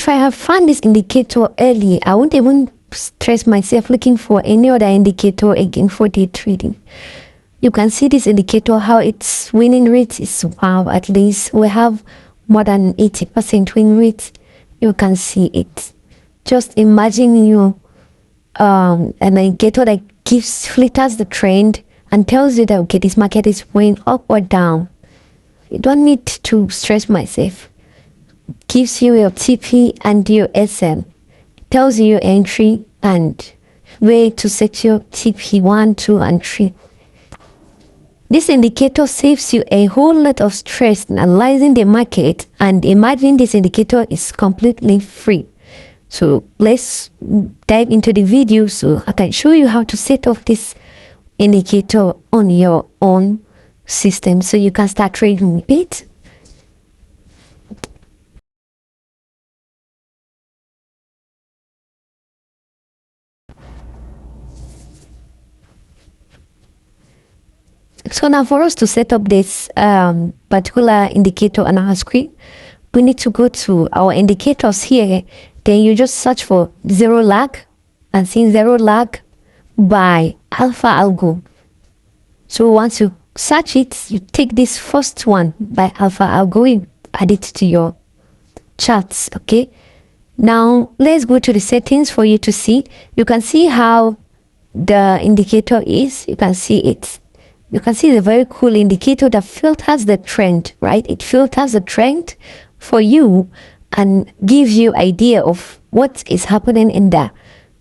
if I have found this indicator early, I won't even stress myself looking for any other indicator again for day trading. You can see this indicator, how its winning rate is wow. At least we have more than 80% win rate. You can see it. Just imagine you an indicator that filters the trend and tells you that okay, this market is going up or down. You don't need to stress myself. Gives you your TP and your SL. Tells you your entry and where to set your TP 1, 2, and 3. This indicator saves you a whole lot of stress in analyzing the market, and imagine this indicator is completely free. So let's dive into the video so I can show you how to set up this indicator on your own system so you can start trading with it. So now for us to set up this particular indicator on our screen, we need to go to our indicators here. Then you just search for zero lag and see zero lag by Alpha Algo. So once you search it, you take this first one by Alpha Algo, you add it to your charts. Okay. Now let's go to the settings for you to see. You can see how the indicator is. You can see it. You can see the very cool indicator that filters the trend, right? It filters the trend for you and gives you idea of what is happening in the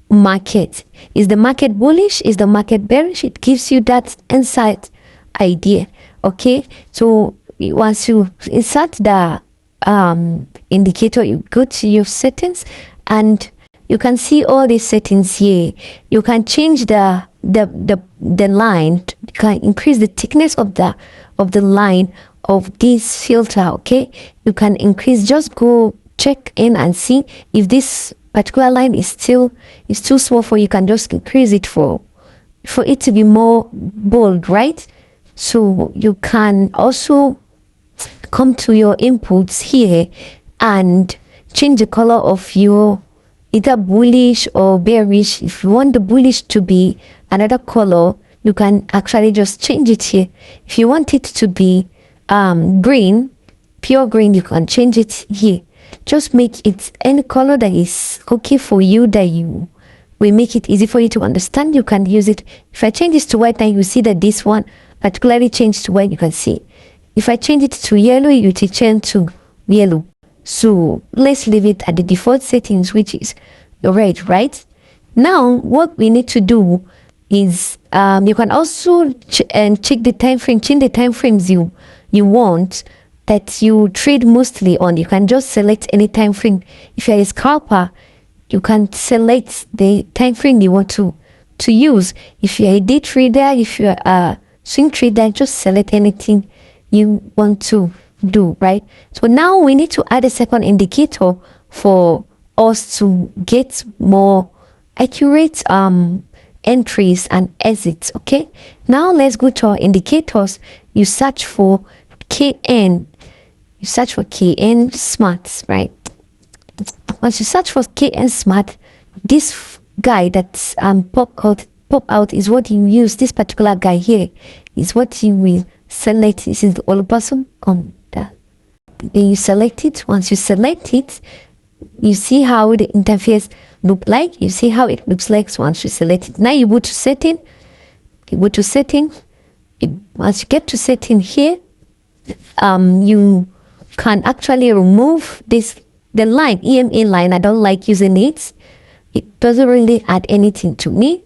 market. Is the market bullish? Is the market bearish? It gives you that insight idea. Okay, so once you insert the indicator, you go to your settings and you can see all these settings here. You can change the line. You can increase the thickness of the line of this filter. Okay, you can increase. Just go check in and see if this particular line is too small for you. Can just increase it for it to be more bold, right? So you can also come to your inputs here and change the color of your either bullish or bearish. If you want the bullish to be another color, you can actually just change it here. If you want it to be green, pure green, you can change it here. Just make it any color that is okay for you, that you will make it easy for you to understand. You can use it. If I change this to white, then you see that this one particularly changed to white. You can see. If I change it to yellow, it will change to yellow. So let's leave it at the default settings, which is red, right? Now what we need to do is you can also check the time frame, change the time frames you want that you trade mostly on. You can just select any time frame. If you're a scalper, you can select the time frame you want to use. If you're a day trader, if you're a swing trader, just select anything you want to do, right? So now we need to add a second indicator for us to get more accurate entries and exits. Okay, now let's go to our indicators. You search for KN. You search for KN Smart, right? Once you search for KN Smart, this guy that's pop out is what you use. This particular guy here is what you will select. This is the old person on that. Then you select it. Once you select it, you see how the interface look like. You see how it looks like once you select it. Now you go to setting. You go to setting. Once you get to setting here, you can actually remove the line, EMA line. I don't like using it. It doesn't really add anything to me.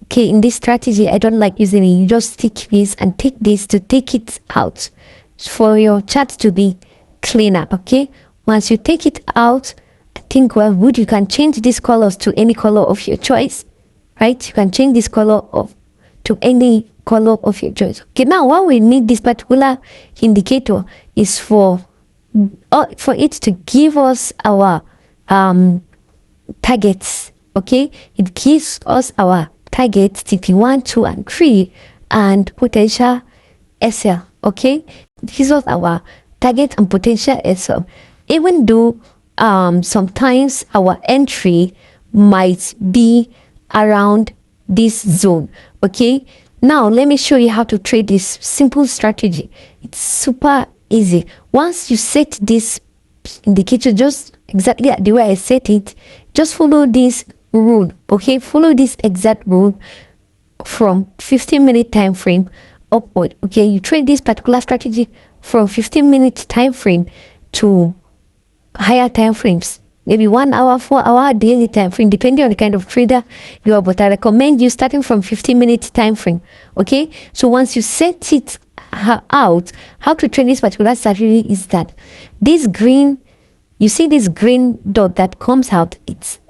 Okay, in this strategy, I don't like using it. You just take this and take this to take it out for your chart to be cleaner. Okay, once you take it out, I think you can change these colors to any color of your choice, right? You can change this color to any color of your choice. Okay, now what we need this particular indicator is for it to give us our targets. Okay, it gives us our targets TP1, 2, and 3, and potential SL. Okay, this was our target and potential SL. Even though sometimes our entry might be around this zone. Okay, now let me show you how to trade this simple strategy. It's super easy. Once you set this indicator just exactly the way I set it, just follow this rule. Okay, follow this exact rule from 15-minute time frame upward. Okay, you trade this particular strategy from 15-minute time frame to higher time frames, maybe 1 hour, 4 hour daily time frame, depending on the kind of trader you are. But I recommend you starting from 15-minute time frame. Okay, so once you set it out, how to trade this particular strategy is that this green, you see this green dot that comes out, it's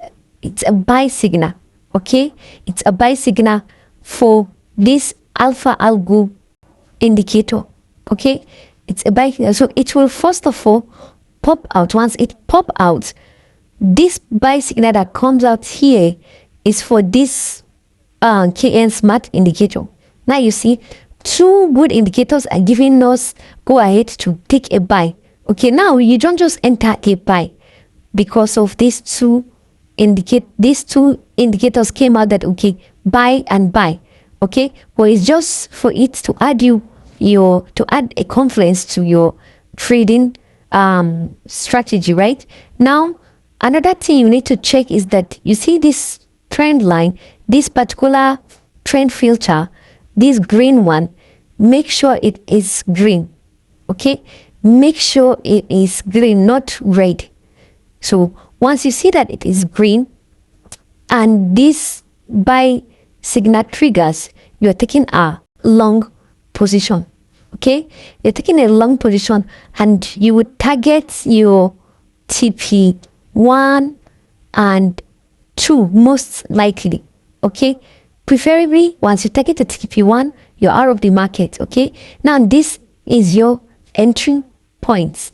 a buy signal. Okay, it's a buy signal for this alpha algo indicator. Okay, it's a buy signal, so it will first of all pop out. Once it pop out, this buy signal that comes out here is for this KN smart indicator. Now you see two good indicators are giving us go ahead to take a buy. Okay, now you don't just enter a buy because of these two indicators came out that okay, buy and buy. Okay, well, it's just for it to add to add a confidence to your trading strategy. Right now, another thing you need to check is that you see this trend line, this particular trend filter, this green one, make sure it is green. Okay, make sure it is green, not red. So once you see that it is green and this buy signal triggers, you are taking a long position. Okay, you're taking a long position and you would target your TP1 and 2 most likely. Okay, preferably once you target the TP1, you're out of the market. Okay, now this is your entry points.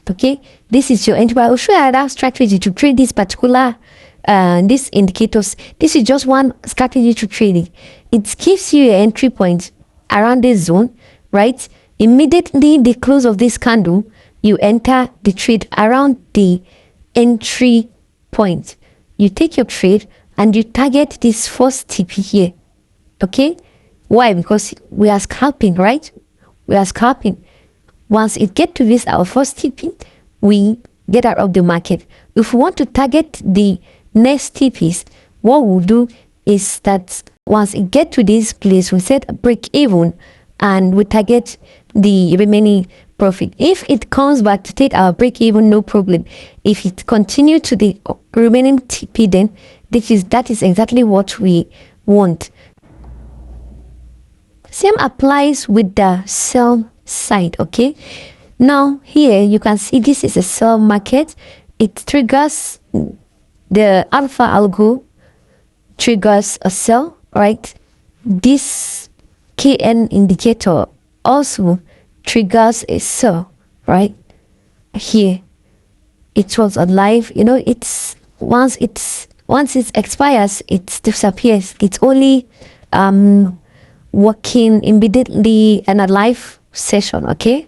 Okay, this is your entry point. I'll show you another strategy to trade this particular these indicators. This is just one strategy to trading. It gives you your entry point around this zone, right? Immediately the close of this candle, you enter the trade around the entry point. You take your trade and you target this first TP here. Okay, why? Because we are scalping, right? We are scalping. Once it get to this our first TP, we get out of the market. If we want to target the next TPs, what we'll do is that once it get to this place, we set a break even and we target the remaining profit. If it comes back to take our break even, no problem. If it continue to the remaining TP, then that is exactly what we want. Same applies with the sell side. Okay, now here you can see this is a sell market. It triggers the alpha algo, triggers a sell, right? This KN indicator also triggers a sell, right? Here it was alive. You know, it's once it expires, it disappears. It's only working immediately in a live session. Okay,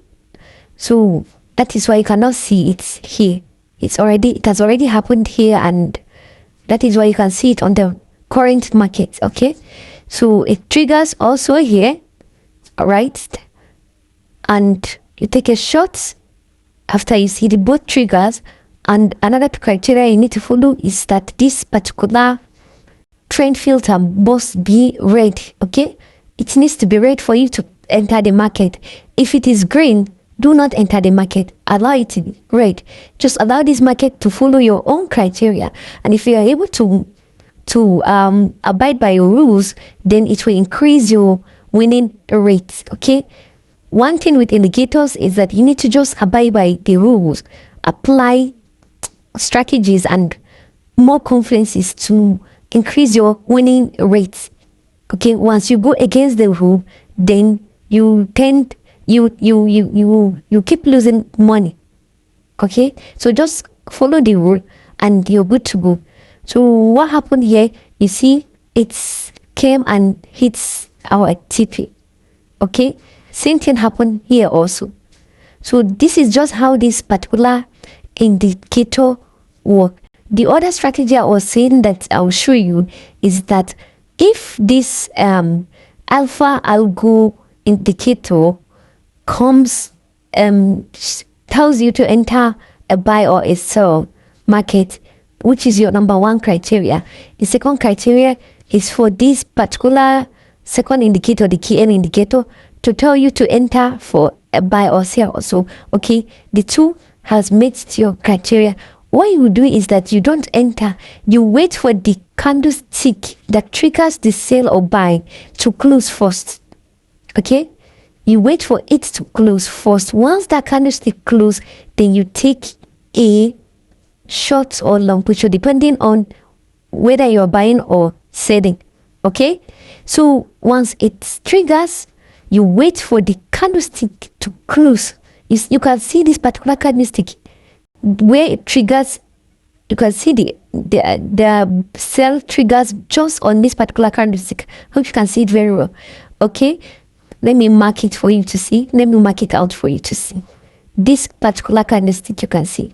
so that is why you cannot see it here. It has already happened here, and that is why you can see it on the current market. Okay, so it triggers also here, right? And you take a shot after you see the both triggers. And another criteria you need to follow is that this particular trend filter must be red. Okay, it needs to be red for you to enter the market. If it is green, do not enter the market. Allow it to be red. Just allow this market to follow your own criteria. And if you are able to abide by your rules, then it will increase your winning rates. Okay, one thing with indicators is that you need to just abide by the rules, apply strategies and more conferences to increase your winning rates. Okay, once you go against the rule, then you keep losing money. Okay, so just follow the rule and you're good to go. So what happened here, you see it's came and hits our TP. Okay, same thing happened here also. So this is just how this particular indicator work. The other strategy I was saying that I'll show you is that if this alpha algo indicator comes tells you to enter a buy or a sell market, which is your number one criteria. The second criteria is for this particular second indicator, the key end indicator, to tell you to enter for a buy or sell. So, okay, the two has met your criteria. What you do is that you don't enter, you wait for the candlestick that triggers the sell or buy to close first. Okay? You wait for it to close first. Once that candlestick close, then you take a short or long position depending on whether you're buying or selling. Okay? So once it triggers, you wait for the candlestick to close. You can see this particular candlestick where it triggers. You can see the sell triggers just on this particular candlestick. Hope you can see it very well. Okay, let me mark it for you to see. Let me mark it out for you to see. This particular candlestick, you can see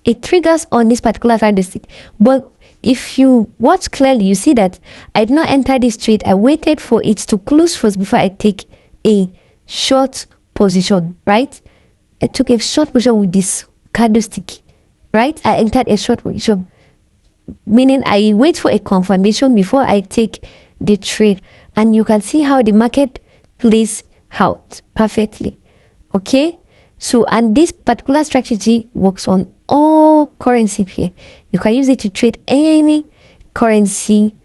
it triggers on this particular candlestick. But if you watch clearly, you see that I did not enter this trade. I waited for it to close first before I take a short position, right? I took a short position with this candlestick, right? I entered a short position, meaning I wait for a confirmation before I take the trade. And you can see how the market plays out perfectly. Okay? So, and this particular strategy works on all currency here. You can use it to trade any currency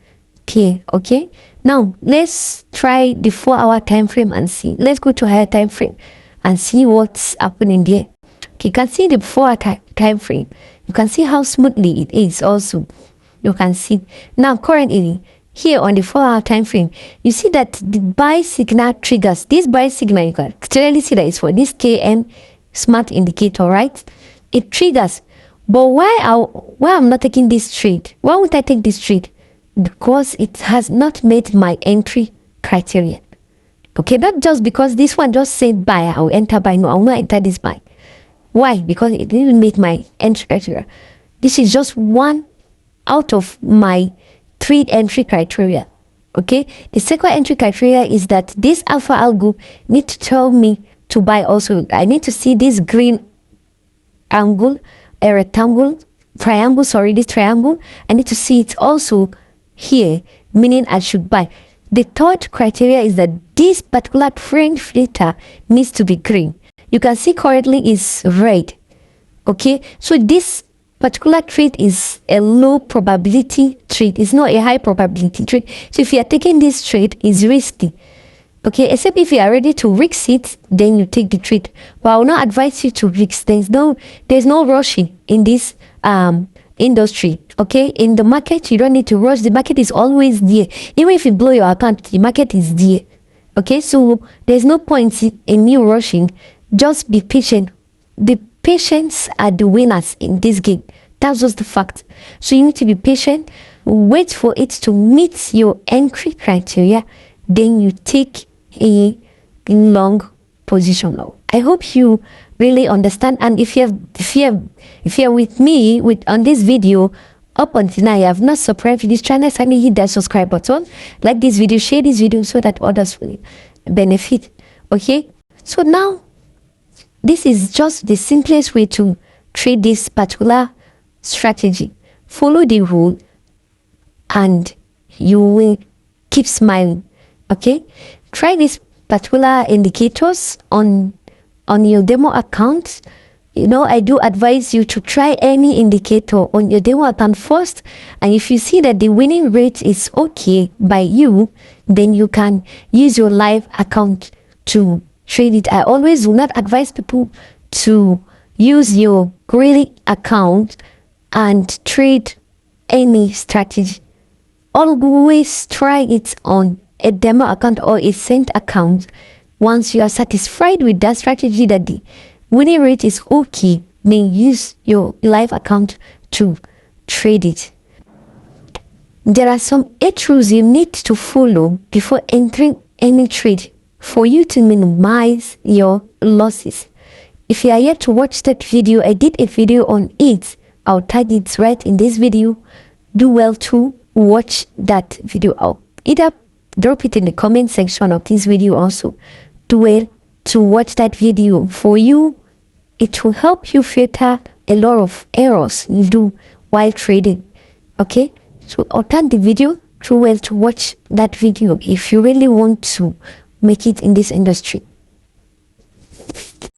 here. Okay? Now, let's try the 4-hour time frame and see. Let's go to higher time frame and see what's happening there. Okay, you can see the 4-hour time frame. You can see how smoothly it is also. You can see. Now, currently, here on the 4-hour time frame, you see that the buy signal triggers. This buy signal, you can clearly see that it's for this KN smart indicator, right? It triggers. But why I'm not taking this trade? Why would I take this trade? Because it has not met my entry criteria. Okay, not just because this one just said buy, I'll enter buy. No, I'll not enter this buy. Why? Because it didn't meet my entry criteria. This is just one out of my 3 entry criteria. Okay, the second entry criteria is that this alpha algo need to tell me to buy also. I need to see this green angle, a rectangle, triangle, sorry, this triangle. I need to see it also here, meaning I should buy. The third criteria is that this particular trend data needs to be green. You can see currently is red. Okay, so this particular trade is a low probability trade. It's not a high probability trade. So if you are taking this trade, it's risky. Okay, except if you are ready to risk it, then you take the trade. But I will not advise you to risk. There's no rushing in this industry. Okay, in the market, you don't need to rush. The market is always there. Even if you blow your account, the market is there. Okay, so there's no point in you rushing. Just be patient. The patients are the winners in this game. That's just the fact. So you need to be patient. Wait for it to meet your entry criteria. Then you take a long position. I hope you really understand. And if you're with me on this video up until now, you have not subscribed to this channel, kindly hit that subscribe button, like this video, share this video so that others will benefit. Okay, so now this is just the simplest way to trade this particular strategy. Follow the rule and you will keep smiling. Okay, try these particular indicators on your demo account. You know, I do advise you to try any indicator on your demo account first, and if you see that the winning rate is okay by you, then you can use your live account to trade it. I always do not advise people to use your greedy account and trade any strategy. Always try it on a demo account or a cent account. Once you are satisfied with that strategy, that the winning rate is okay, then use your live account to trade it. There are some 8 rules you need to follow before entering any trade for you to minimize your losses. If you are yet to watch that video, I did a video on it. I'll tag it right in this video. Do well to watch that video out. Either drop it in the comment section of this video also. Do well to watch that video. For you, it will help you filter a lot of errors you do while trading. Okay, so I'll tag the video. Do well to watch that video if you really want to make it in this industry.